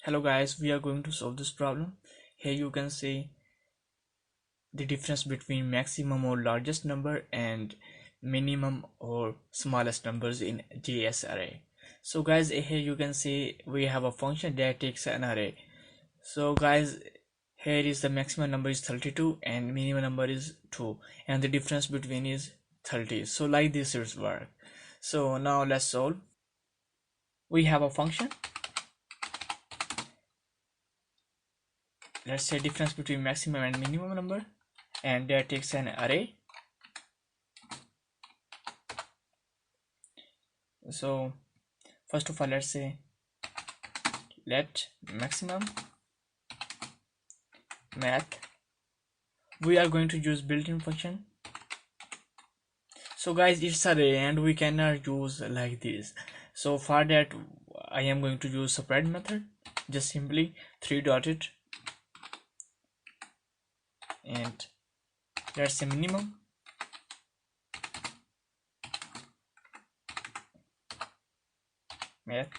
Hello guys, we are going to solve this problem. Here you can see the difference between maximum or largest number and minimum or smallest numbers in JS array. So guys, here you can see we have a function that takes an array. So guys, here is the maximum number is 32 and minimum number is 2 and the difference between is 30. So like this is work. So now let's solve. We have a function. Let's say difference between maximum and minimum number, and that takes an array. So first of all, let's say let maximum math. We are going to use built-in function. So guys, it's array and we cannot use like this. So for that I am going to use separate method. Just simply 3 dotted and let's say minimum math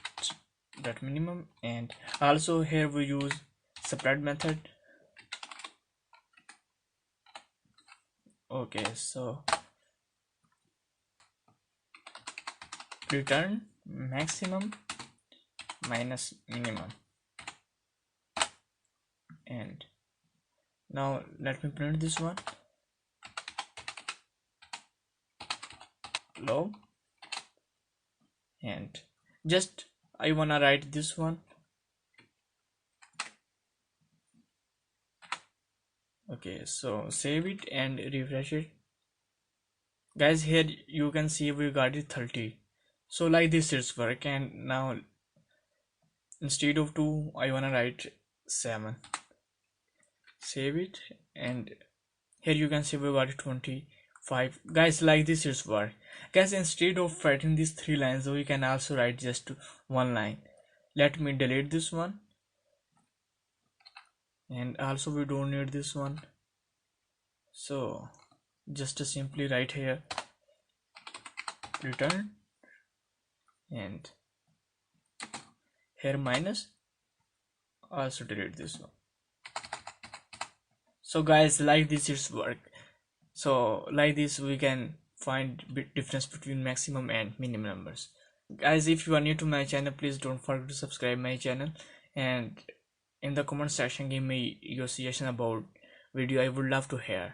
dot minimum, and also here we use separate method. Okay, so return maximum minus minimum, and now let me print this one log, and just I wanna write this one. Okay, so save it and refresh it. Guys, here you can see we got it 30. So like this it's work, and now instead of 2 I wanna write 7. Save it, and here you can see we got it 25. Guys, like this is work. Guys, instead of writing these 3 lines we can also write just 1 line. Let me delete this one, and also we don't need this one. So just simply write here return, and here minus, also delete this one. So guys, like this is work. So like this we can find difference between maximum and minimum numbers. Guys, if you are new to my channel, please don't forget to subscribe my channel, and in the comment section give me your suggestion about video. I would love to hear.